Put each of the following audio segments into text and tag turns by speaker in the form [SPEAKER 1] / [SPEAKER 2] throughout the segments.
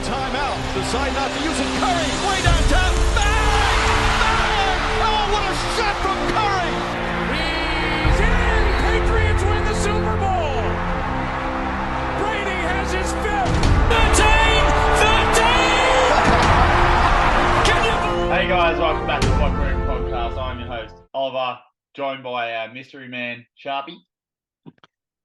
[SPEAKER 1] timeout. Decide not to use it. Curry, way downtown. Bang! Bang! Oh, what a shot from Curry!
[SPEAKER 2] He's in! Patriots win the Super Bowl! Brady has his fifth! 13! 13! Can you believe?
[SPEAKER 3] Hey guys, welcome back to the Locker Room Podcast. I'm your host, Oliver, joined by our mystery man, Sharpie.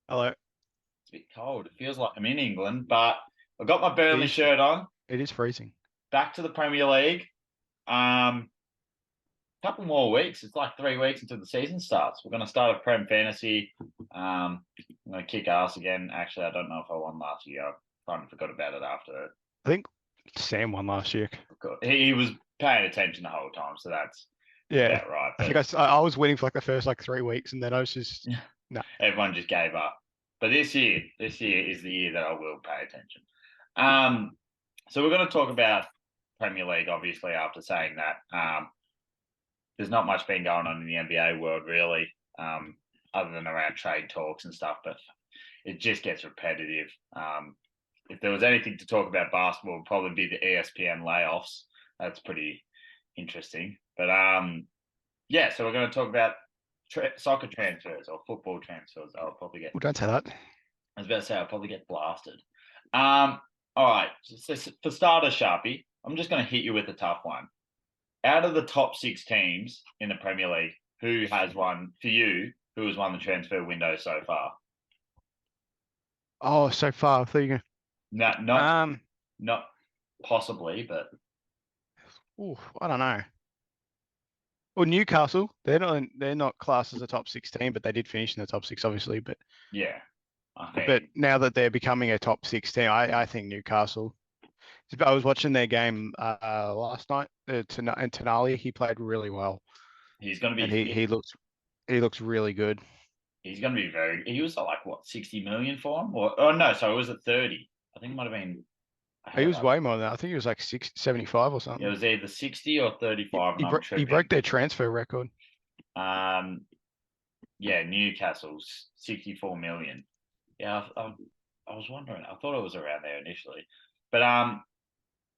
[SPEAKER 4] Hello.
[SPEAKER 3] It's a bit cold. It feels like I'm in England, but I've got my Burnley shirt on.
[SPEAKER 4] It is freezing.
[SPEAKER 3] Back to the Premier League. Couple more weeks. It's like 3 weeks until the season starts. We're going to start a Prem Fantasy. I'm going to kick ass again. Actually, I don't know if I won last year. I kind of forgot about it after.
[SPEAKER 4] I think Sam won last year.
[SPEAKER 3] He was paying attention the whole time, so that's about right.
[SPEAKER 4] I think I was winning for like the first 3 weeks, and then I was just no.
[SPEAKER 3] Everyone just gave up. But this year is the year that I will pay attention. So we're going to talk about Premier League, obviously, after saying that. There's not much been going on in the NBA world, really, other than around trade talks and stuff, but it just gets repetitive. If there was anything to talk about basketball, it would probably be the ESPN layoffs. That's pretty interesting. But, so we're going to talk about soccer transfers or football transfers. I'll probably get...
[SPEAKER 4] Well, don't say that.
[SPEAKER 3] I was about to say I'll probably get blasted. All right. So for starters, Sharpie, I'm just going to hit you with a tough one. Out of the top 6 teams in the Premier League, who has won the transfer window so far?
[SPEAKER 4] Oh, so far. I thought you were
[SPEAKER 3] Not possibly, but
[SPEAKER 4] I don't know. Well, Newcastle, they're not classed as a top 16, but they did finish in the top 6, obviously. But
[SPEAKER 3] yeah,
[SPEAKER 4] but now that they're becoming a top 16, I think Newcastle. I was watching their game last night. And Tonali, he played really well.
[SPEAKER 3] He's going to be.
[SPEAKER 4] And he looks really good.
[SPEAKER 3] He's going to be very. He was like what 60 million for him, or no? So it was at 30. I think it might have been.
[SPEAKER 4] He was way more than that. I think he was like 75 or something.
[SPEAKER 3] It was either 60 or 35.
[SPEAKER 4] He broke their transfer record.
[SPEAKER 3] Newcastle's 64 million. Yeah, I was wondering. I thought it was around there initially, but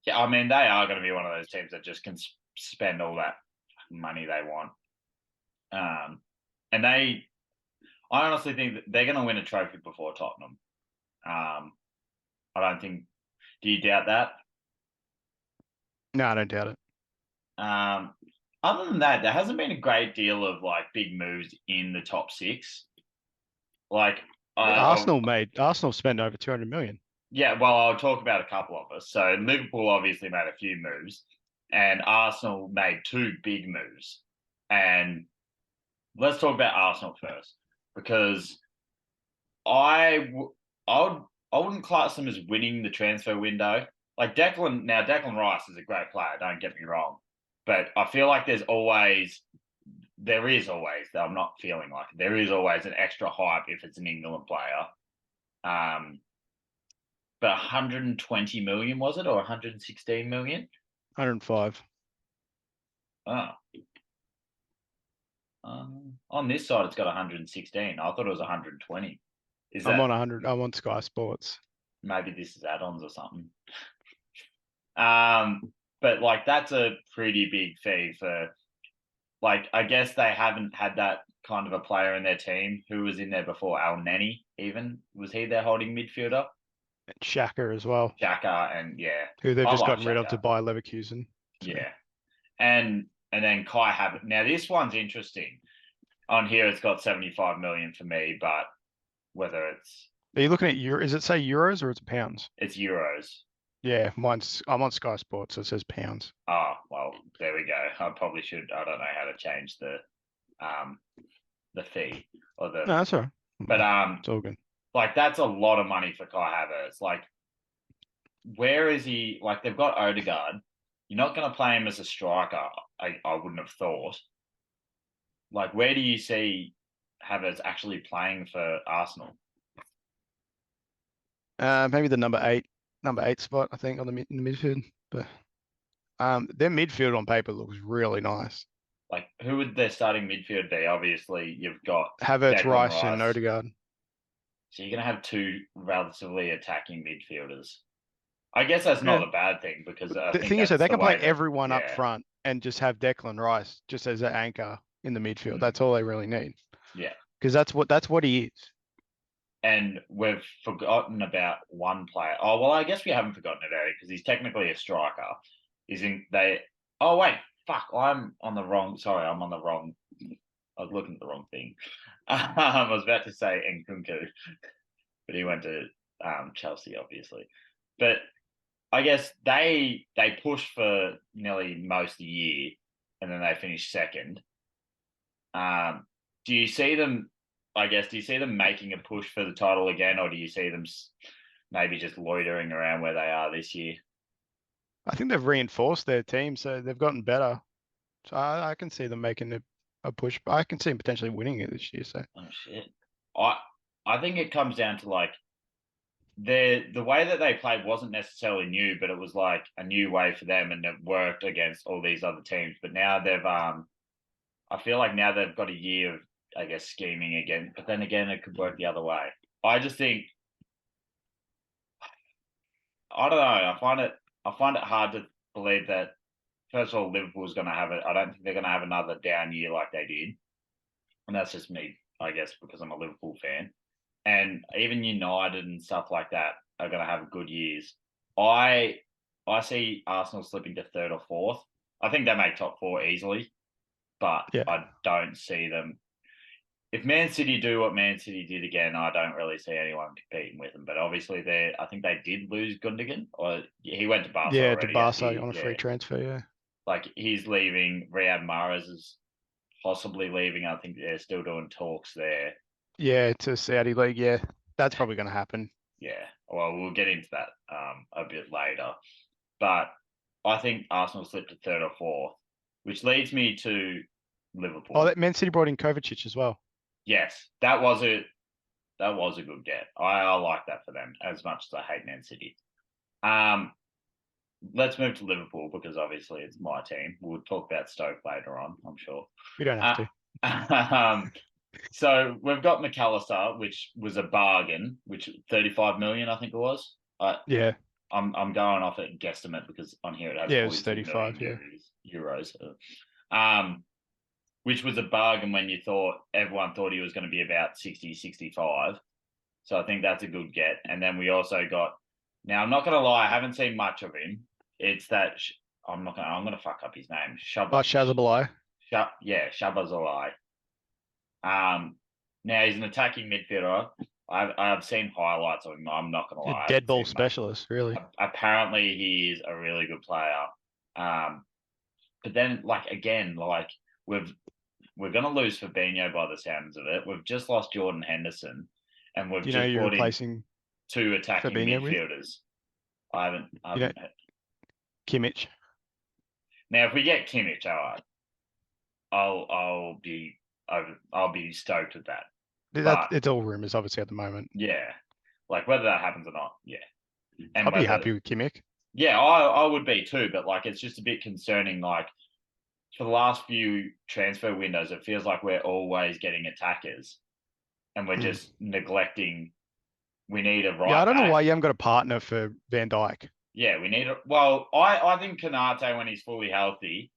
[SPEAKER 3] they are going to be one of those teams that just can spend all that money they want. And I honestly think that they're going to win a trophy before Tottenham. I don't think. Do you doubt that?
[SPEAKER 4] No, I don't doubt it.
[SPEAKER 3] Other than that, there hasn't been a great deal of like big moves in the top 6. Like
[SPEAKER 4] Arsenal spent over 200 million.
[SPEAKER 3] Yeah, well, I'll talk about a couple of us. So Liverpool obviously made a few moves, and Arsenal made 2 big moves. And let's talk about Arsenal first, because I wouldn't class them as winning the transfer window. Like Declan Rice is a great player, don't get me wrong. But I feel like there is always, I'm not feeling like it, there is always an extra hype if it's an England player. But 120 million, was it, or 116 million?
[SPEAKER 4] 105.
[SPEAKER 3] Oh. On this side, it's got 116. I thought it was 120.
[SPEAKER 4] I'm on 100. I'm on Sky Sports.
[SPEAKER 3] Maybe this is add-ons or something. But like that's a pretty big fee for. Like I guess they haven't had that kind of a player in their team who was in there before. Al Neni, even was he their holding midfielder?
[SPEAKER 4] And Xhaka as well.
[SPEAKER 3] Xhaka and
[SPEAKER 4] who they've just gotten rid of to buy Leverkusen.
[SPEAKER 3] So. Yeah, and then Kai Havertz. Now this one's interesting. On here, it's got 75 million for me, but whether it's...
[SPEAKER 4] Are you looking at Euro? Is it say euros or it's pounds?
[SPEAKER 3] It's euros.
[SPEAKER 4] Yeah, I'm on Sky Sports, so it says pounds.
[SPEAKER 3] Oh, well, there we go. I probably should. I don't know how to change the fee or the.
[SPEAKER 4] No, that's all right.
[SPEAKER 3] But
[SPEAKER 4] it's all good.
[SPEAKER 3] Like that's a lot of money for Kai Havertz. Like, where is he? Like they've got Odegaard. You're not going to play him as a striker. I wouldn't have thought. Like, where do you see Havertz actually playing for Arsenal?
[SPEAKER 4] Maybe the number eight spot, I think, in the midfield. But their midfield on paper looks really nice.
[SPEAKER 3] Like, who would their starting midfield be? Obviously, you've got
[SPEAKER 4] Havertz, Rice, and Odegaard.
[SPEAKER 3] So you're going to have 2 relatively attacking midfielders. I guess that's not
[SPEAKER 4] Yeah.
[SPEAKER 3] a bad thing because I
[SPEAKER 4] The
[SPEAKER 3] think
[SPEAKER 4] thing is that
[SPEAKER 3] that's
[SPEAKER 4] they
[SPEAKER 3] the
[SPEAKER 4] can play
[SPEAKER 3] way that,
[SPEAKER 4] everyone up
[SPEAKER 3] yeah,
[SPEAKER 4] front and just have Declan Rice just as an anchor in the midfield.
[SPEAKER 3] mm,
[SPEAKER 4] That's all they really need
[SPEAKER 3] yeah.
[SPEAKER 4] because that's what he is.
[SPEAKER 3] And we've forgotten about one player. Oh, well, I guess we haven't forgotten about it because he's technically a striker. Is in they? Oh wait, fuck! I'm on the wrong. Sorry, I'm on the wrong. I was looking at the wrong thing. I was about to say Nkunku, but he went to Chelsea, obviously. But I guess they pushed for nearly most of the year, and then they finished second. Do you see them? I guess do you see them making a push for the title again, or do you see them maybe just loitering around where they are this year?
[SPEAKER 4] I think they've reinforced their team, so they've gotten better. So I can see them making a push. I can see them potentially winning it this year. So
[SPEAKER 3] Oh shit! I I think it comes down to like the way that they played wasn't necessarily new, but it was like a new way for them, and it worked against all these other teams. But now they've I feel like now they've got a year of, I guess, scheming again. But then again, it could work the other way. I just think I don't know. I find it hard to believe that. First of all, Liverpool's going to have it. I don't think they're going to have another down year like they did, and that's just me, I guess, because I'm a Liverpool fan. And even United and stuff like that are going to have good years. I I see Arsenal slipping to third or fourth. I think they make top four easily, but
[SPEAKER 4] yeah,
[SPEAKER 3] I don't see them. If Man City do what Man City did again, I don't really see anyone competing with them. But obviously, I think they did lose Gundogan, or he went to Barca
[SPEAKER 4] yeah, to
[SPEAKER 3] already.
[SPEAKER 4] Barca on a free transfer. Yeah,
[SPEAKER 3] Like he's leaving. Riyad Mahrez is possibly leaving. I think they're still doing talks there.
[SPEAKER 4] yeah, to Saudi League. Yeah, that's probably going to happen.
[SPEAKER 3] Yeah. Well, we'll get into that a bit later. But I think Arsenal slipped to third or fourth, which leads me to
[SPEAKER 4] Oh,
[SPEAKER 3] Liverpool.
[SPEAKER 4] that Man City brought in Kovacic as well.
[SPEAKER 3] Yes, that was a good get. I like that for them as much as I hate Man City. Um, let's move to Liverpool because obviously it's my team. We'll talk about Stoke later on, I'm sure.
[SPEAKER 4] We don't have
[SPEAKER 3] Uh,
[SPEAKER 4] to.
[SPEAKER 3] so we've got McAllister, which was a bargain, which 35 million, I think it was.
[SPEAKER 4] Yeah,
[SPEAKER 3] I'm going off at guesstimate because on here it has
[SPEAKER 4] yeah, it was
[SPEAKER 3] 42 million
[SPEAKER 4] 35. Yeah,
[SPEAKER 3] euros. Which was a bargain when you thought everyone thought he was going to be about 60, 65. So I think that's a good get. And then we also got, now I'm not going to lie, I haven't seen much of him. It's that, I'm going to fuck up his name.
[SPEAKER 4] oh, Shazabalai.
[SPEAKER 3] Shabazalai. Now he's an attacking midfielder. I've seen highlights of him. I'm not going to
[SPEAKER 4] A
[SPEAKER 3] lie. I
[SPEAKER 4] dead
[SPEAKER 3] haven't
[SPEAKER 4] ball
[SPEAKER 3] seen much.
[SPEAKER 4] specialist, really.
[SPEAKER 3] Apparently he is a really good player. But then like again, like we're going to lose Fabinho by the sounds of it. We've just lost Jordan Henderson, and we've
[SPEAKER 4] Do you know
[SPEAKER 3] just
[SPEAKER 4] you're
[SPEAKER 3] brought in
[SPEAKER 4] replacing
[SPEAKER 3] two attacking
[SPEAKER 4] Fabinho with?
[SPEAKER 3] midfielders. I haven't.
[SPEAKER 4] You know, Kimmich.
[SPEAKER 3] Now, if we get Kimmich, all right, I'll be I'll be stoked with that.
[SPEAKER 4] That
[SPEAKER 3] But
[SPEAKER 4] it's all rumors, obviously, at the moment.
[SPEAKER 3] yeah, like whether that happens or not, yeah, and
[SPEAKER 4] I'll be
[SPEAKER 3] whether
[SPEAKER 4] happy with Kimmich.
[SPEAKER 3] yeah, I would be too. But like, it's just a bit concerning. Like for the last few transfer windows, it feels like we're always getting attackers, and we're
[SPEAKER 4] Mm.
[SPEAKER 3] just neglecting. We need a
[SPEAKER 4] Yeah,
[SPEAKER 3] right
[SPEAKER 4] I don't know
[SPEAKER 3] back.
[SPEAKER 4] why you haven't got a partner for Van Dijk.
[SPEAKER 3] Yeah, we need a. Well, I think Canate when he's fully healthy.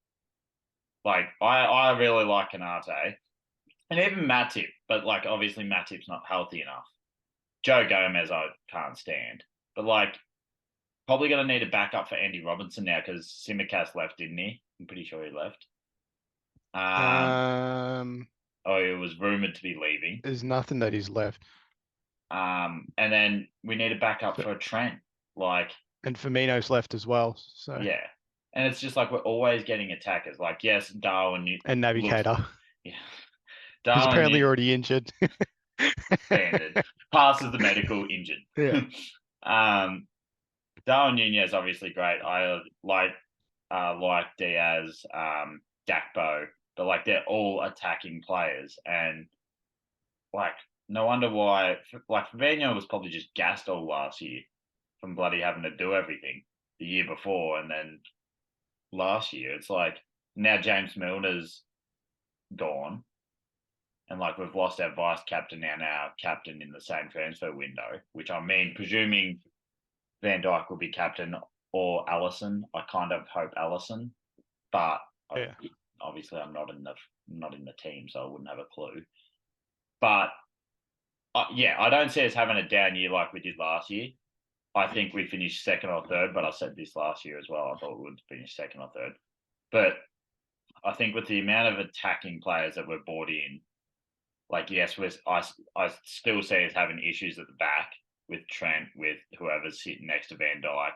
[SPEAKER 3] Like I really like Canate, and even Matip, but like obviously Matip's not healthy enough. Joe Gomez I can't stand, but like probably going to need a backup for Andy Robinson now because Simicast left, didn't he? I'm pretty sure he left.
[SPEAKER 4] Um,
[SPEAKER 3] Oh, it was rumored to be leaving.
[SPEAKER 4] there's nothing that he's left.
[SPEAKER 3] And then we need a backup
[SPEAKER 4] F-
[SPEAKER 3] for Trent. Like,
[SPEAKER 4] and Firmino's left as well. So
[SPEAKER 3] yeah. And it's just like we're always getting attackers. Like, yes, Darwin
[SPEAKER 4] and
[SPEAKER 3] looks,
[SPEAKER 4] Navigator.
[SPEAKER 3] yeah.
[SPEAKER 4] He's
[SPEAKER 3] Darwin
[SPEAKER 4] apparently already injured.
[SPEAKER 3] standard passes the medical injured.
[SPEAKER 4] Yeah.
[SPEAKER 3] Darwin Nunez obviously great. I like Diaz, Gakpo, but like they're all attacking players, and like no wonder why. Like Fabinho was probably just gassed all last year from bloody having to do everything the year before, and then last year it's like now James Milner's gone, and like we've lost our vice captain and our captain in the same transfer window. Which I mean, presuming Van Dijk will be captain or Allison. I kind of hope Allison, but
[SPEAKER 4] Yeah.
[SPEAKER 3] obviously I'm not in the team, so I wouldn't have a clue. But yeah, I don't see us having a down year like we did last year. I think we finished second or third, but I said this last year as well. I thought we would finish second or third. But I think with the amount of attacking players that were brought in, like, yes, I still see us having issues at the back with Trent, with whoever's sitting next to Van Dijk.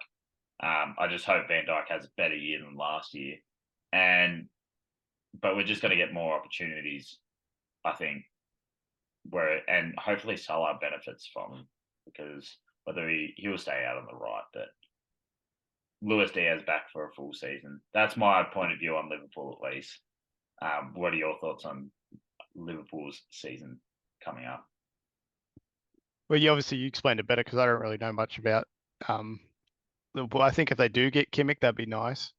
[SPEAKER 3] I just hope Van Dijk has a better year than last year. But we're just going to get more opportunities, I think, and hopefully Salah benefits from him, because whether he'll stay out on the right, but Luis Diaz back for a full season. That's my point of view on Liverpool, at least. What are your thoughts on Liverpool's season coming up?
[SPEAKER 4] Well, you explained it better because I don't really know much about Liverpool. I think if they do get Kimmich, that'd be nice.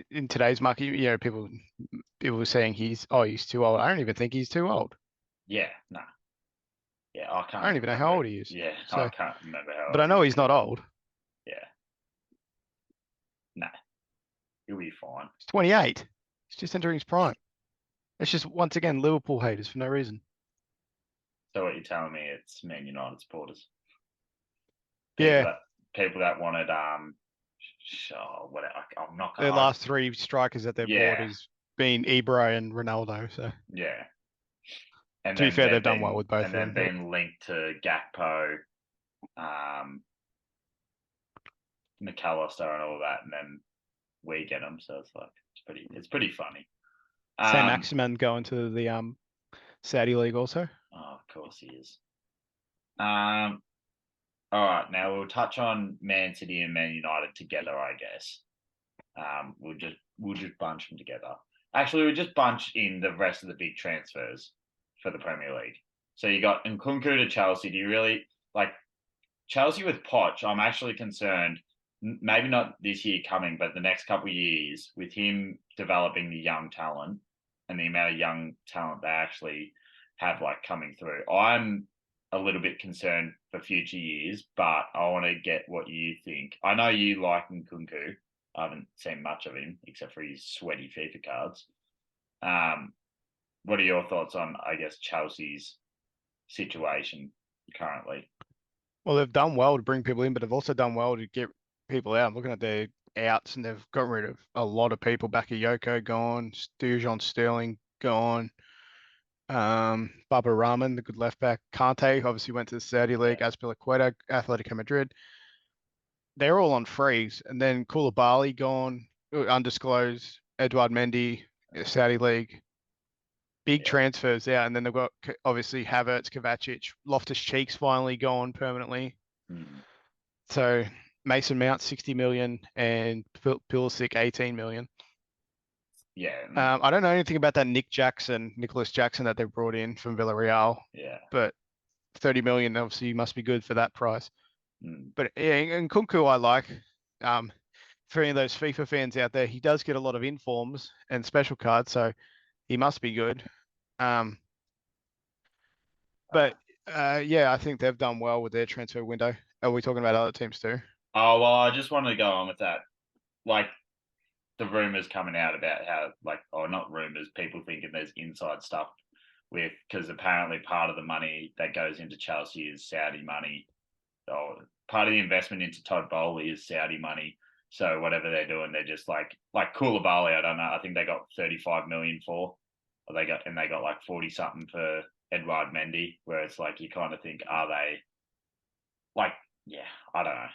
[SPEAKER 4] In today's market, people were saying he's too old. I don't even think he's too old.
[SPEAKER 3] Yeah, no. Yeah, I can't.
[SPEAKER 4] I don't even know how old he is.
[SPEAKER 3] Yeah,
[SPEAKER 4] so,
[SPEAKER 3] I can't remember how old.
[SPEAKER 4] But I know he's not old.
[SPEAKER 3] Yeah. No. He'll be fine.
[SPEAKER 4] He's 28. He's just entering his prime. It's just, once again, Liverpool haters for no reason.
[SPEAKER 3] So what you're telling me, it's Man United supporters?
[SPEAKER 4] Yeah.
[SPEAKER 3] People that wanted whatever. I'm not gonna.
[SPEAKER 4] Their last three strikers that they've bought has been Ibra and Ronaldo. So
[SPEAKER 3] yeah. And
[SPEAKER 4] to be fair, they've done well with both of them.
[SPEAKER 3] And then been linked to Gakpo, McAllister, and all that, and then we get them. So it's pretty funny.
[SPEAKER 4] Sam Maximin going to the Saudi league also.
[SPEAKER 3] Oh, of course he is. All right, now we'll touch on Man City and Man United together, I guess. We'll just bunch them together. Actually, we'll just bunch in the rest of the big transfers for the Premier League. So you got Nkunku to Chelsea. Do you really like Chelsea with Poch? I'm actually concerned. Maybe not this year coming, but the next couple of years, with him developing the young talent and the amount of young talent they actually have coming through. I'm a little bit concerned for future years, but I want to get what you think. I know you like Nkunku. I haven't seen much of him except for his sweaty FIFA cards. What are your thoughts on, I guess, Chelsea's situation currently?
[SPEAKER 4] Well, they've done well to bring people in, but they've also done well to get people out. I'm looking at their outs, and they've gotten rid of a lot of people. Bakayoko gone, Dujon Sterling gone. Baba Rahman, the good left back. Kante obviously went to the Saudi League. Azpilicueta, Atletico Madrid. They're all on freeze. And then Koulibaly gone, undisclosed. Edouard Mendy, Saudi League. Big transfers out. And then they've got obviously Havertz, Kovacic, Loftus-Cheek's finally gone permanently. So Mason Mount 60 million and Pulisic 18 million.
[SPEAKER 3] Yeah.
[SPEAKER 4] I don't know anything about that Nicholas Jackson that they brought in from Villarreal.
[SPEAKER 3] Yeah.
[SPEAKER 4] But 30 million obviously must be good for that price. But yeah, and Nkunku I like. For any of those FIFA fans out there, he does get a lot of informs and special cards, so he must be good. But I think they've done well with their transfer window. Are we talking about other teams too?
[SPEAKER 3] Oh, well, I just wanted to go on with that. The rumors coming out about how, or not rumors, people thinking there's inside stuff because apparently part of the money that goes into Chelsea is Saudi money. Or part of the investment into Todd Bowley is Saudi money. So whatever they're doing, they're just like Koulibaly, I don't know. I think they got 35 million for, or they got 40 something for Edouard Mendy, where it's you kind of think, are they I don't know.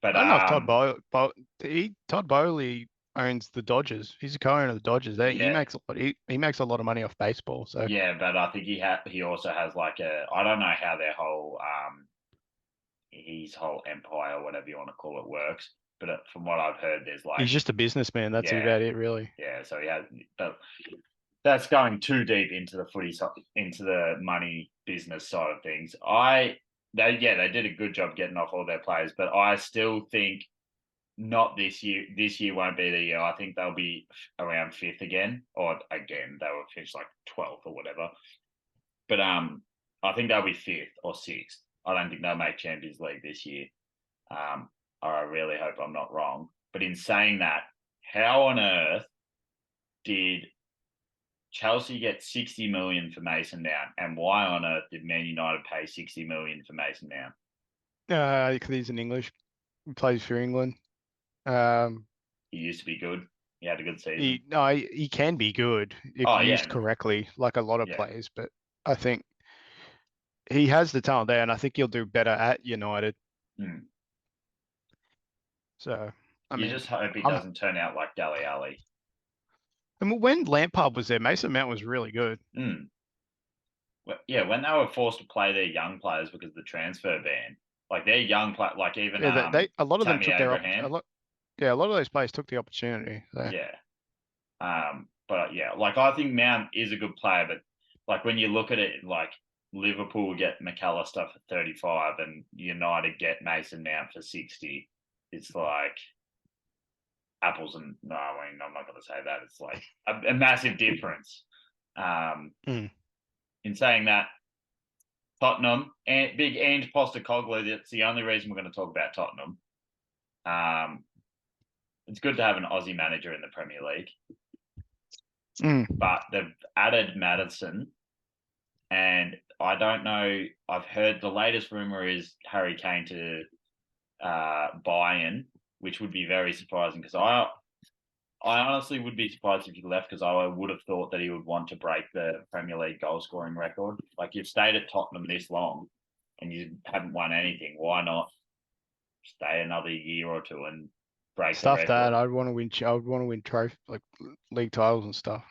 [SPEAKER 3] But
[SPEAKER 4] I don't know if Todd Bowley owns the Dodgers. He's a co-owner of the Dodgers. He makes a lot of money off baseball. So
[SPEAKER 3] yeah, but I think he also has I don't know how their whole his whole empire, or whatever you want to call it, works. But from what I've heard, there's
[SPEAKER 4] he's just a businessman. That's about it, really.
[SPEAKER 3] Yeah, so he has, but that's going too deep into the money business side of things. They did a good job getting off all their players, but I still think not this year. This year won't be the year. I think they'll be around 5th again, or again they will finish 12th or whatever. But I think they'll be 5th or 6th. I don't think they'll make Champions League this year. Or I really hope I'm not wrong. But in saying that, how on earth did Chelsea get 60 million for Mason Mount, and why on earth did Man United pay 60 million for Mason Mount?
[SPEAKER 4] Because he's in English, he plays for England.
[SPEAKER 3] He used to be good. He had a good season.
[SPEAKER 4] He can be good if
[SPEAKER 3] Oh,
[SPEAKER 4] used
[SPEAKER 3] yeah.
[SPEAKER 4] correctly, like a lot of
[SPEAKER 3] Yeah.
[SPEAKER 4] players. But I think he has the talent there, and I think he'll do better at United.
[SPEAKER 3] Hmm.
[SPEAKER 4] So, I
[SPEAKER 3] You
[SPEAKER 4] mean,
[SPEAKER 3] just hope he
[SPEAKER 4] I'm-
[SPEAKER 3] doesn't turn out like Dele Alli.
[SPEAKER 4] and when Lampard was there, Mason Mount was really good.
[SPEAKER 3] Hmm. Yeah, when they were forced to play their young players because of the transfer ban, like their young play, like even
[SPEAKER 4] Yeah, a lot of them
[SPEAKER 3] Tammy
[SPEAKER 4] took
[SPEAKER 3] Abraham.
[SPEAKER 4] a lot of those players took the opportunity. So.
[SPEAKER 3] Yeah. But yeah, like I think Mount is a good player, but like when you look at it, like Liverpool get McAllister for 35 and United get Mason Mount for 60, it's like apples and no, I mean, I'm not going to say that. It's like a massive difference. In saying that, Tottenham and big Ange Postecoglou. That's the only reason we're going to talk about Tottenham. It's good to have an Aussie manager in the Premier League, but they've added Maddison, and I don't know. I've heard the latest rumor is Harry Kane to Bayern, which would be very surprising because I honestly would be surprised if he left because I would have thought that he would want to break the Premier League goal scoring record. Like you've stayed at Tottenham this long and you haven't won anything. Why not stay another year or two and break
[SPEAKER 4] Stuff
[SPEAKER 3] the record?
[SPEAKER 4] that I'd want to win. I would want to win trophy like league titles and stuff.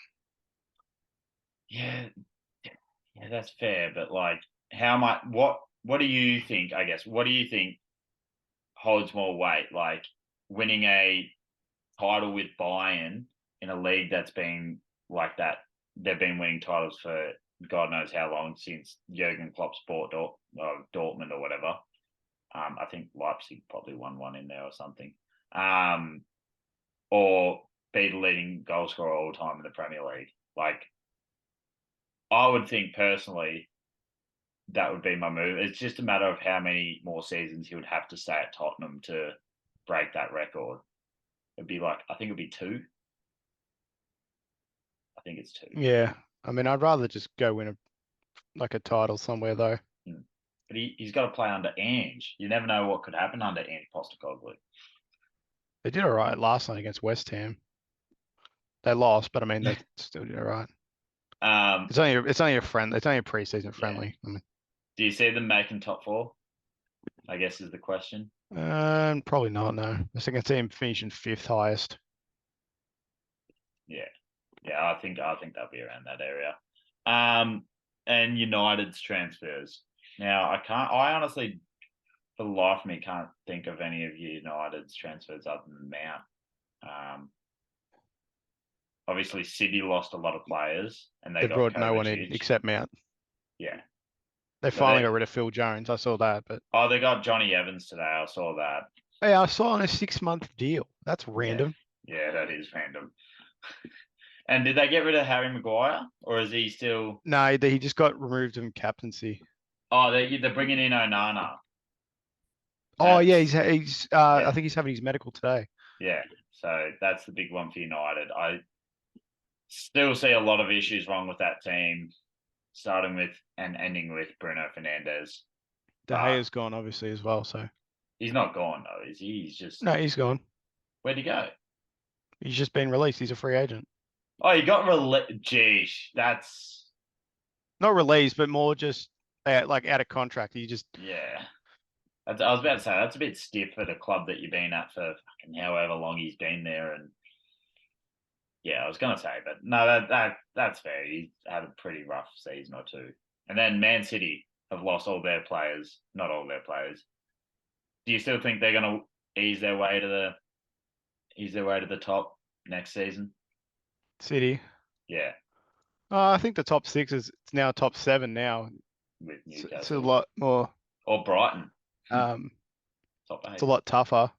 [SPEAKER 3] Yeah, that's fair. But like, how much? What do you think? I guess what do you think holds more weight? Like winning a title with Bayern in a league that's been like that. They've been winning titles for God knows how long since Jurgen Klopp's bought Dortmund or whatever. I think Leipzig probably won one in there or something. Or be the leading goal scorer all time in the Premier League. Like, I would think personally that would be my move. It's just a matter of how many more seasons he would have to stay at Tottenham to break that record. It'd be like, I think it'd be 2. I think it's 2.
[SPEAKER 4] Yeah, I mean, I'd rather just go win a title somewhere though.
[SPEAKER 3] But he's got to play under Ange. You never know what could happen under Ange Postecoglou.
[SPEAKER 4] They did all right last night against West Ham. They lost, but I mean, they still did all right. It's only a preseason friendly. I mean,
[SPEAKER 3] do you see them making top 4? I guess is the question.
[SPEAKER 4] Probably not. No, I think I see him finishing 5th highest.
[SPEAKER 3] Yeah, I think they'll be around that area. And United's transfers. Now I honestly, for the life of me, can't think of any of United's transfers other than Mount. Obviously, City lost a lot of players, and they
[SPEAKER 4] brought
[SPEAKER 3] got
[SPEAKER 4] no one in
[SPEAKER 3] Kovacic.
[SPEAKER 4] except Mount.
[SPEAKER 3] Yeah,
[SPEAKER 4] They finally got rid of Phil Jones. I saw that, but
[SPEAKER 3] they got Johnny Evans today. I saw that.
[SPEAKER 4] hey, I saw on a 6-month deal. That's random.
[SPEAKER 3] Yeah, that is random. And did they get rid of Harry Maguire, or is he still?
[SPEAKER 4] No, he just got removed from captaincy.
[SPEAKER 3] Oh, they're bringing in Onana.
[SPEAKER 4] Oh yeah, he's. I think he's having his medical today.
[SPEAKER 3] Yeah, so that's the big one for United. I still see a lot of issues wrong with that team, starting with and ending with Bruno Fernandes.
[SPEAKER 4] De Gea's gone, obviously, as well. So
[SPEAKER 3] he's not gone though, is he? He's just
[SPEAKER 4] he's gone.
[SPEAKER 3] Where'd he go?
[SPEAKER 4] He's just been released. He's a free agent.
[SPEAKER 3] Oh, he got released. Geesh, that's
[SPEAKER 4] not released, but more just like out of contract. He just
[SPEAKER 3] I was about to say that's a bit stiff at a club that you've been at for fucking however long he's been there, and I was gonna say, but no, that's fair. He had a pretty rough season or two, and then Man City have lost all their players, not all their players. Do you still think they're gonna ease their way to the top next season?
[SPEAKER 4] City.
[SPEAKER 3] Yeah.
[SPEAKER 4] I think the top 6 it's now top 7 now.
[SPEAKER 3] With Newcastle.
[SPEAKER 4] It's a lot more.
[SPEAKER 3] Or Brighton.
[SPEAKER 4] Top 8. It's a lot tougher.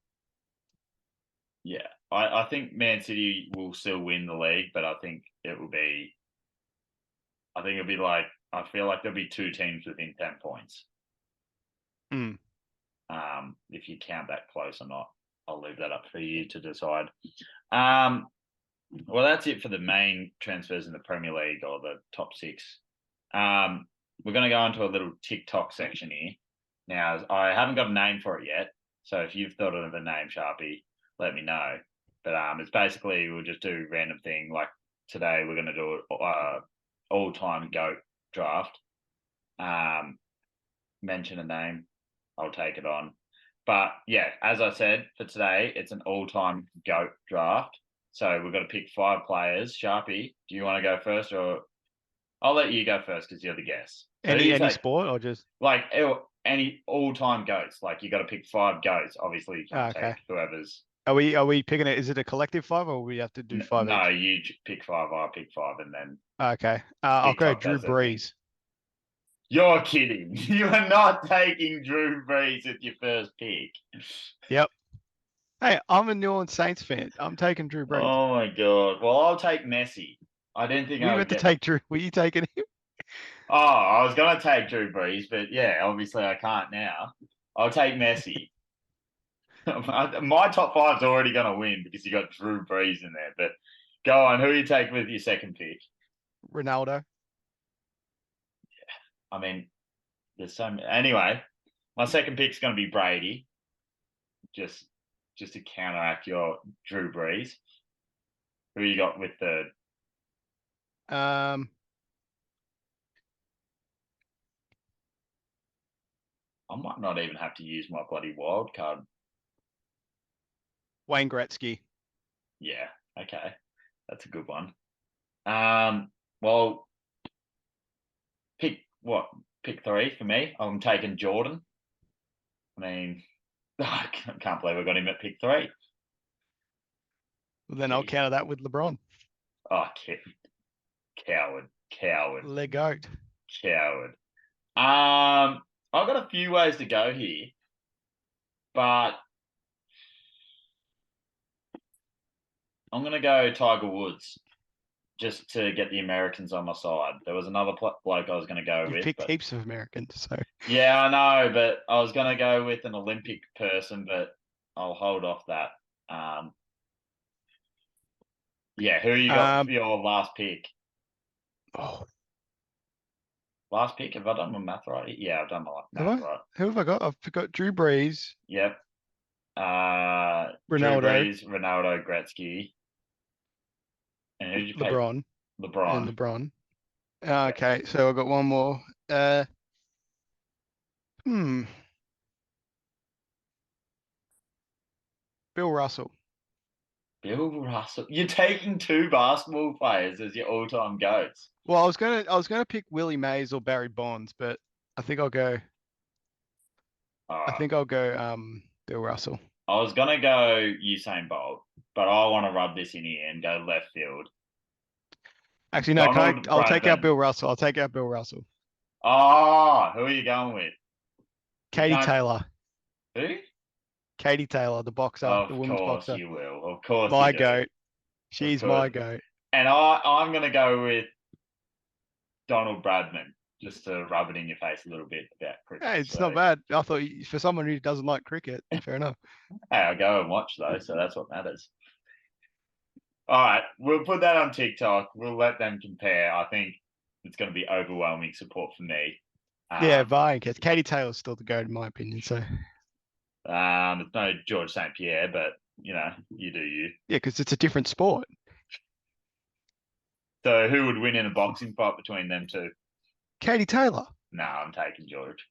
[SPEAKER 3] Yeah. I think Man City will still win the league, but I think it'll be like, I feel like there'll be 2 teams within 10 points.
[SPEAKER 4] Mm.
[SPEAKER 3] If you count that close or not, I'll leave that up for you to decide. Well, that's it for the main transfers in the Premier League or the top six. We're going to go into a little TikTok section here. Now, I haven't got a name for it yet, so if you've thought of a name, Sharpie, let me know. But it's basically we'll just do a random thing. Like today, we're going to do an all-time GOAT draft. Mention a name, I'll take it on. But yeah, as I said, for today, it's an all-time GOAT draft. So we've got to pick 5 players. Sharpie, do you want to go first, or I'll let you go first because you're the guest. So
[SPEAKER 4] Any sport or just
[SPEAKER 3] like any all-time goats? Like you got to pick 5 goats. Obviously, you can't
[SPEAKER 4] okay.
[SPEAKER 3] take whoever's.
[SPEAKER 4] Are we picking it? Is it a collective 5 or we have to do 5
[SPEAKER 3] No,
[SPEAKER 4] each?
[SPEAKER 3] you pick 5. I pick 5, and then
[SPEAKER 4] Okay. I'll go
[SPEAKER 3] TikTok
[SPEAKER 4] Drew
[SPEAKER 3] does their thing.
[SPEAKER 4] Brees.
[SPEAKER 3] You're kidding. You are not taking Drew Brees with your first pick.
[SPEAKER 4] Yep. Hey, I'm a New Orleans Saints fan. I'm taking Drew Brees.
[SPEAKER 3] Oh my god. Well, I'll take Messi. I didn't think I
[SPEAKER 4] We
[SPEAKER 3] would
[SPEAKER 4] meant to
[SPEAKER 3] get.
[SPEAKER 4] take Drew. Were you taking him?
[SPEAKER 3] Oh, I was gonna take Drew Brees, but yeah, obviously I can't now. I'll take Messi. My top 5's already gonna win because you got Drew Brees in there. But go on, who you take with your second pick?
[SPEAKER 4] Ronaldo.
[SPEAKER 3] I mean, there's so many. Anyway, my second pick's gonna be Brady. Just to counteract your Drew Brees. Who you got with third?
[SPEAKER 4] Um,
[SPEAKER 3] I might not even have to use my bloody wild card.
[SPEAKER 4] Wayne Gretzky.
[SPEAKER 3] Yeah, okay. That's a good one. Well, pick what? Pick 3 for me. I'm taking Jordan. I mean, I can't believe I got him at pick 3.
[SPEAKER 4] Well, then I'll
[SPEAKER 3] Jeez.
[SPEAKER 4] counter that with LeBron.
[SPEAKER 3] Oh, coward.
[SPEAKER 4] Le goat.
[SPEAKER 3] I've got a few ways to go here, but I'm going to go Tiger Woods just to get the Americans on my side. There was another bloke I was going to go
[SPEAKER 4] You
[SPEAKER 3] with.
[SPEAKER 4] picked heaps of Americans, so
[SPEAKER 3] Yeah, I know, but I was going to go with an Olympic person, but I'll hold off that. Yeah, who you got for your last pick?
[SPEAKER 4] Oh,
[SPEAKER 3] Last pick? Have I done my math right? Yeah, I've done my math right.
[SPEAKER 4] who have I got? I've got Drew Brees.
[SPEAKER 3] Yep. Drew
[SPEAKER 4] Ronaldo.
[SPEAKER 3] Brees, Ronaldo, Gretzky. And who did you pick?
[SPEAKER 4] LeBron.
[SPEAKER 3] LeBron.
[SPEAKER 4] And LeBron. Okay, so I've got one more. Bill Russell.
[SPEAKER 3] Bill Russell. You're taking 2 basketball players as your all-time goats.
[SPEAKER 4] Well, I was gonna pick Willie Mays or Barry Bonds, but I think I'll go. I think I'll go Bill Russell.
[SPEAKER 3] I was gonna go Usain Bolt, but I want to rub this in here and go left field.
[SPEAKER 4] Actually, no. I'll take out Bill Russell. I'll take out Bill Russell.
[SPEAKER 3] Oh, who are you going with?
[SPEAKER 4] Katie Taylor.
[SPEAKER 3] Who?
[SPEAKER 4] Katie Taylor, the boxer, the women's boxer.
[SPEAKER 3] Of course you will. Of course
[SPEAKER 4] my
[SPEAKER 3] you do.
[SPEAKER 4] goat. She's my goat.
[SPEAKER 3] And I'm going to go with Donald Bradman, just to rub it in your face a little bit about cricket.
[SPEAKER 4] Hey, it's not bad. I thought for someone who doesn't like cricket, fair enough.
[SPEAKER 3] Hey, I go and watch though, so that's what matters. All right, we'll put that on TikTok. We'll let them compare. I think it's going to be overwhelming support for me.
[SPEAKER 4] Yeah, vying. Katie Taylor's still the goat in my opinion. So.
[SPEAKER 3] It's no George St. Pierre, but you know, you do you.
[SPEAKER 4] Yeah, because it's a different sport.
[SPEAKER 3] So who would win in a boxing fight between them two?
[SPEAKER 4] Katie Taylor.
[SPEAKER 3] No, I'm taking George.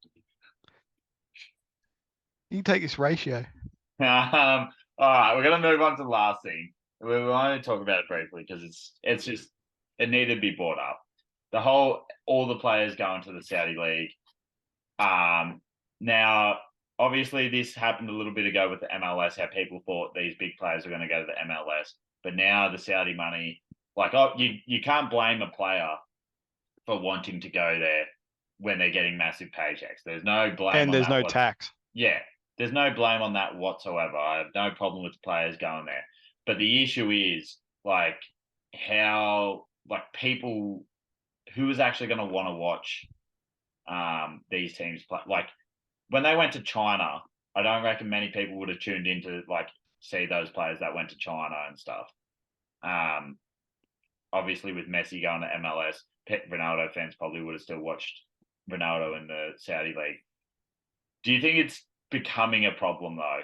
[SPEAKER 4] You can take this ratio.
[SPEAKER 3] All right, we're gonna move on to the last thing. We'll only talk about it briefly because it's just it needed to be brought up. All the players going to the Saudi League. Now obviously this happened a little bit ago with the MLS, how people thought these big players were going to go to the MLS, but now the Saudi money, you can't blame a player for wanting to go there when they're getting massive paychecks. There's no blame.
[SPEAKER 4] And there's no tax.
[SPEAKER 3] Yeah, there's no blame on that whatsoever. I have no problem with players going there. But the issue is how people who is actually going to want to watch these teams play. when they went to China, I don't reckon many people would have tuned in to like see those players that went to China and stuff. Obviously with Messi going to MLS, Ronaldo fans probably would have still watched Ronaldo in the Saudi league. Do you think it's becoming a problem though?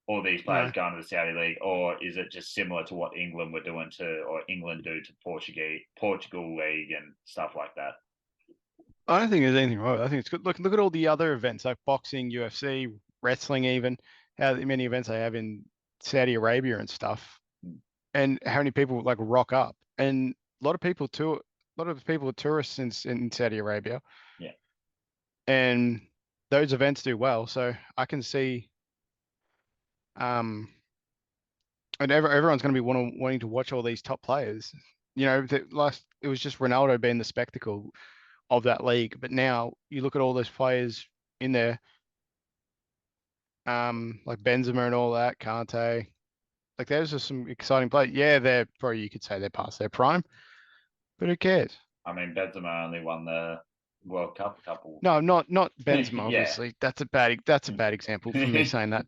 [SPEAKER 3] All these players
[SPEAKER 4] No.
[SPEAKER 3] going to the Saudi league, or is it just similar to what England were doing or England do to Portugal league and stuff like that?
[SPEAKER 4] I don't think there's anything wrong. I think it's good. Look at all the other events like boxing, UFC, wrestling, even how many events they have in Saudi Arabia and stuff, and how many people like rock up. And a lot of people too. A lot of people are tourists in Saudi Arabia,
[SPEAKER 3] Yeah.
[SPEAKER 4] and those events do well. So I can see, and everyone's going to be wanting to watch all these top players. You know, last it was just Ronaldo being the spectacle of that league, but now you look at all those players in there, like Benzema and all that, Kante. Like those are some exciting players. Yeah, they're probably you could say they're past their prime, but who cares?
[SPEAKER 3] I mean, Benzema only won the World Cup a couple.
[SPEAKER 4] No, not Benzema.
[SPEAKER 3] Yeah.
[SPEAKER 4] Obviously, that's a bad example for me saying that.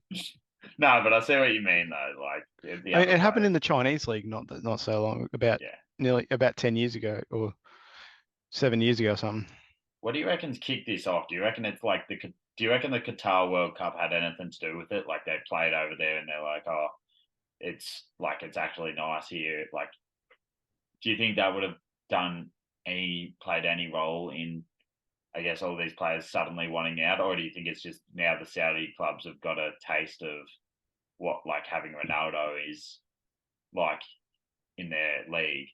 [SPEAKER 3] No, but I see what you mean though. Like the
[SPEAKER 4] I mean,
[SPEAKER 3] other
[SPEAKER 4] it happened in
[SPEAKER 3] players.
[SPEAKER 4] the Chinese league not so long, about
[SPEAKER 3] Yeah.
[SPEAKER 4] nearly about 10 years ago or 7 years ago or something.
[SPEAKER 3] What do you reckon's kicked this off? Do you reckon it's like do you reckon the Qatar World Cup had anything to do with it? Like they played over there and they're like, oh, it's actually nice here. Like, do you think that would have played any role in, I guess, all these players suddenly wanting out, or do you think it's just now the Saudi clubs have got a taste of what like having Ronaldo is like in their league,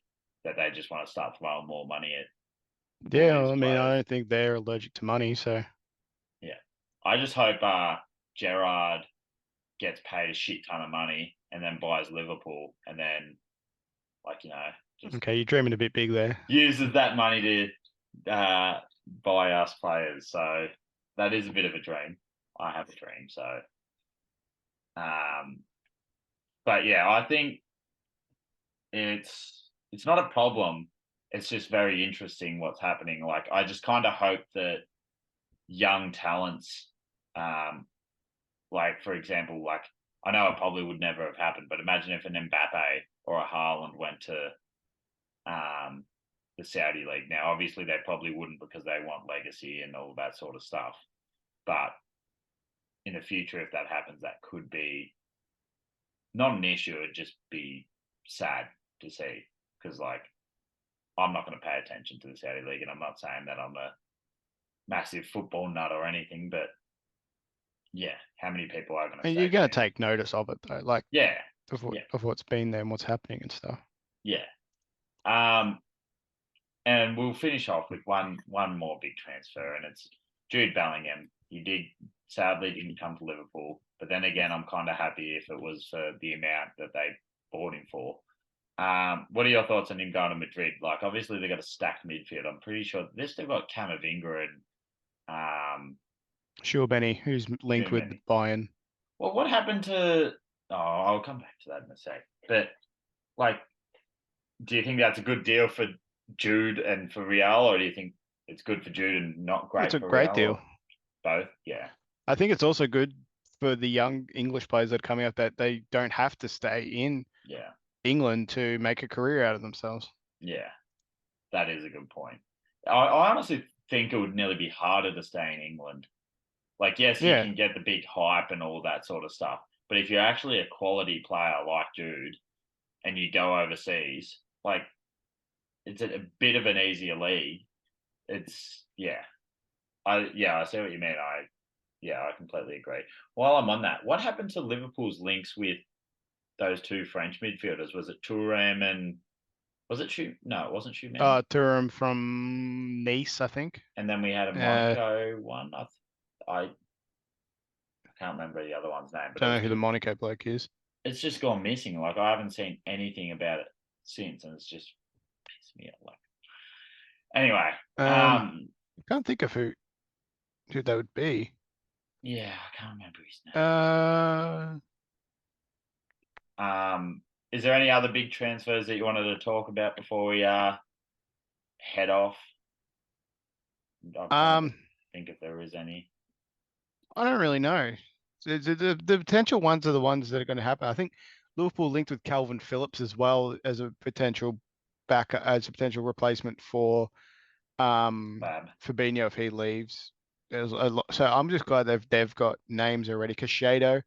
[SPEAKER 3] that they just want to start throwing more money at all
[SPEAKER 4] Yeah,
[SPEAKER 3] these
[SPEAKER 4] I mean, I
[SPEAKER 3] players?
[SPEAKER 4] don't think they're allergic to money, so
[SPEAKER 3] Yeah, I just hope Gerard gets paid a shit ton of money and then buys Liverpool and then like just
[SPEAKER 4] okay, you're dreaming a bit big there.
[SPEAKER 3] uses that money to buy us players. So that is a bit of a dream. I have a dream. So, but yeah, I think it's not a problem. It's just very interesting what's happening. Like I just kind of hope that young talents, like for example, like I know it probably would never have happened, but imagine if an Mbappe or a Haaland went to the Saudi league. Now, obviously, they probably wouldn't because they want legacy and all that sort of stuff. But in the future, if that happens, that could be not an issue. It'd just be sad to see because, like, I'm not going to pay attention to the Saudi league, and I'm not saying that I'm a massive football nut or anything, but yeah, how many people are going to
[SPEAKER 4] And
[SPEAKER 3] stay
[SPEAKER 4] you're going to
[SPEAKER 3] tuned?
[SPEAKER 4] take notice of it though, like
[SPEAKER 3] Yeah, yeah,
[SPEAKER 4] of what's been there and what's happening and stuff.
[SPEAKER 3] yeah. And we'll finish off with one more big transfer, and it's Jude Bellingham. He sadly didn't come to Liverpool, but then again, I'm kind of happy if it was for the amount that they bought him for. What are your thoughts on him going to Madrid? Like, obviously they got a stacked midfield. I'm pretty sure they've still got Camavinga and
[SPEAKER 4] Sure, Benny, who's linked with
[SPEAKER 3] Tchouaméni.
[SPEAKER 4] Bayern.
[SPEAKER 3] Well, what happened to? Oh, I'll come back to that in a sec. But like, do you think that's a good deal for Jude and for Real, or do you think it's good for Jude and not great
[SPEAKER 4] It's a
[SPEAKER 3] for
[SPEAKER 4] great
[SPEAKER 3] Real?
[SPEAKER 4] deal.
[SPEAKER 3] Or both, yeah,
[SPEAKER 4] I think it's also good for the young English players that are coming up that they don't have to stay in
[SPEAKER 3] yeah,
[SPEAKER 4] England to make a career out of themselves.
[SPEAKER 3] yeah. That is a good point. I honestly think it would nearly be harder to stay in England. Like, yes, you
[SPEAKER 4] Yeah,
[SPEAKER 3] can get the big hype and all that sort of stuff, but if you're actually a quality player like Jude and you go overseas, like it's a bit of an easier league. It's I see what you mean. I completely agree. While I'm on that, what happened to Liverpool's links with those two French midfielders? Was it Touré and was it Shoe? No, it wasn't Shoemeni.
[SPEAKER 4] Thuram from Nice, I think.
[SPEAKER 3] And then we had a Monaco one. I can't remember the other one's name, but it
[SPEAKER 4] Don't
[SPEAKER 3] was
[SPEAKER 4] know who the Monaco bloke is.
[SPEAKER 3] it's just gone missing. Like I haven't seen anything about it since, and it's just pissed me off. Like anyway,
[SPEAKER 4] I can't think of who that would be.
[SPEAKER 3] yeah, I can't remember his
[SPEAKER 4] Uh,
[SPEAKER 3] name. Is there any other big transfers that you wanted to talk about before we head off? I'm trying to
[SPEAKER 4] um,
[SPEAKER 3] think if there is any.
[SPEAKER 4] I don't really know. The potential ones are the ones that are going to happen. I think Liverpool linked with Calvin Phillips as well as a potential as a potential replacement for
[SPEAKER 3] Fab.
[SPEAKER 4] Fabinho if he leaves. There's a lot, so I'm just glad they've got names already. Cashado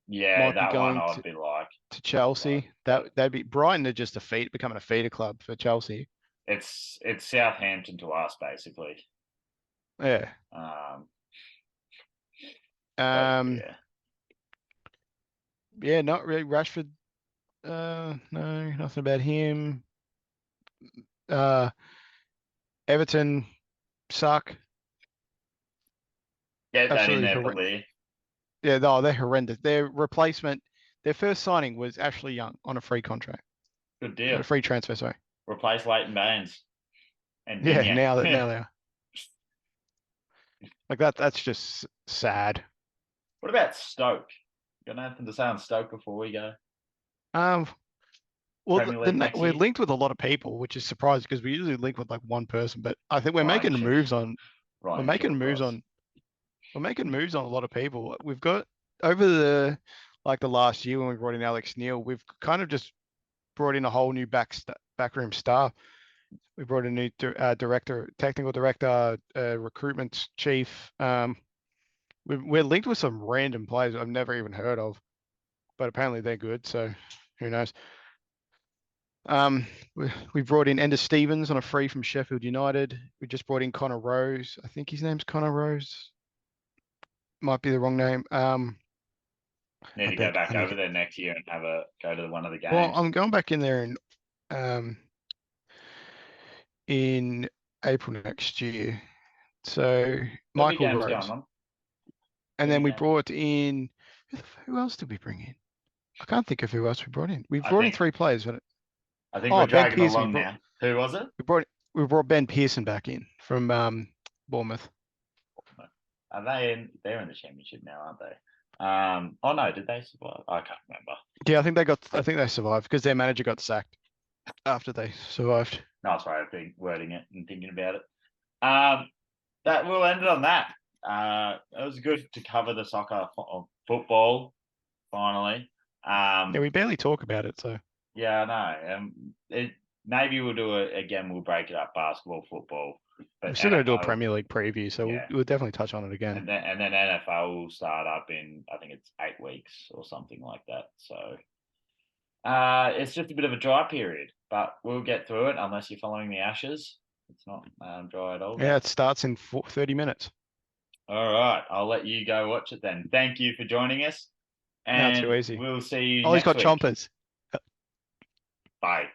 [SPEAKER 3] Yeah,
[SPEAKER 4] might be
[SPEAKER 3] that one
[SPEAKER 4] going
[SPEAKER 3] I'd be like,
[SPEAKER 4] to Chelsea.
[SPEAKER 3] but
[SPEAKER 4] That'd be Brighton are just becoming a feeder club for Chelsea.
[SPEAKER 3] it's Southampton to us basically.
[SPEAKER 4] Yeah.
[SPEAKER 3] Um, but
[SPEAKER 4] Um.
[SPEAKER 3] yeah,
[SPEAKER 4] Yeah. Not really. Rashford. No, nothing about him. Uh. Everton suck.
[SPEAKER 3] get that in
[SPEAKER 4] Absolutely
[SPEAKER 3] there,
[SPEAKER 4] horrendous.
[SPEAKER 3] Lee.
[SPEAKER 4] Yeah, no, they're horrendous. Their replacement, their first signing was Ashley Young on a free contract,
[SPEAKER 3] Good
[SPEAKER 4] a
[SPEAKER 3] deal.
[SPEAKER 4] free transfer. Sorry.
[SPEAKER 3] Replace Leighton Baines and
[SPEAKER 4] Yeah,
[SPEAKER 3] Digne.
[SPEAKER 4] now they are like that. That's just sad.
[SPEAKER 3] What about Stoke? Got anything to say on Stoke before we go?
[SPEAKER 4] Um, well,
[SPEAKER 3] Premier League next
[SPEAKER 4] we're
[SPEAKER 3] year?
[SPEAKER 4] linked with a lot of people, which is surprising because we usually link with like one person. But I think
[SPEAKER 3] Ryan,
[SPEAKER 4] we're
[SPEAKER 3] Ryan
[SPEAKER 4] making moves
[SPEAKER 3] Shawcross.
[SPEAKER 4] on, we're making moves on a lot of people. We've got over the last year when we brought in Alex Neil, we've kind of just brought in a whole new backroom staff. We brought a new director, technical director, recruitment chief. We're linked with some random players I've never even heard of, but apparently they're good. So who knows? We brought in Ender Stevens on a free from Sheffield United. We just brought in Connor Rose. I think his name's Connor Rose. Might be the wrong name.
[SPEAKER 3] Need to go back over there next year and have a go to one of the
[SPEAKER 4] Well,
[SPEAKER 3] games.
[SPEAKER 4] I'm going back in there um in April next year. So
[SPEAKER 3] There'll be
[SPEAKER 4] Michael
[SPEAKER 3] games going
[SPEAKER 4] Rose.
[SPEAKER 3] on.
[SPEAKER 4] And
[SPEAKER 3] There'll
[SPEAKER 4] then
[SPEAKER 3] be
[SPEAKER 4] we
[SPEAKER 3] games.
[SPEAKER 4] brought in who else did we bring in? I can't think of who else we brought in. We
[SPEAKER 3] I
[SPEAKER 4] brought in
[SPEAKER 3] think
[SPEAKER 4] three players.
[SPEAKER 3] I think we're
[SPEAKER 4] Oh, Ben
[SPEAKER 3] dragging
[SPEAKER 4] Pearson.
[SPEAKER 3] along now. Who was it?
[SPEAKER 4] We brought Ben Pearson back in from Bournemouth.
[SPEAKER 3] Are they in? They're in the championship now, aren't they? Oh no, did they survive? I can't remember.
[SPEAKER 4] Yeah, I think they survived because their manager got sacked after they survived.
[SPEAKER 3] Nice way of wording it and thinking about it. That we'll end it on that. It was good to cover the soccer football finally.
[SPEAKER 4] Yeah, we barely talk about it, so
[SPEAKER 3] Yeah, I know. Maybe we'll do it again. We'll break it up: basketball, football,
[SPEAKER 4] we're
[SPEAKER 3] but
[SPEAKER 4] still going to do a
[SPEAKER 3] NFL,
[SPEAKER 4] Premier League preview, so
[SPEAKER 3] yeah,
[SPEAKER 4] we'll definitely touch on it again.
[SPEAKER 3] and then NFL will start up in I think it's 8 weeks or something like that. So it's just a bit of a dry period, but we'll get through it unless you're following the Ashes. It's not dry at all.
[SPEAKER 4] Yeah, it starts in 30 minutes.
[SPEAKER 3] All right, I'll let you go watch it then. Thank you for joining us,
[SPEAKER 4] Now
[SPEAKER 3] and
[SPEAKER 4] too easy.
[SPEAKER 3] we'll see you
[SPEAKER 4] Oh, he's
[SPEAKER 3] next
[SPEAKER 4] got
[SPEAKER 3] week.
[SPEAKER 4] chompers.
[SPEAKER 3] Bye.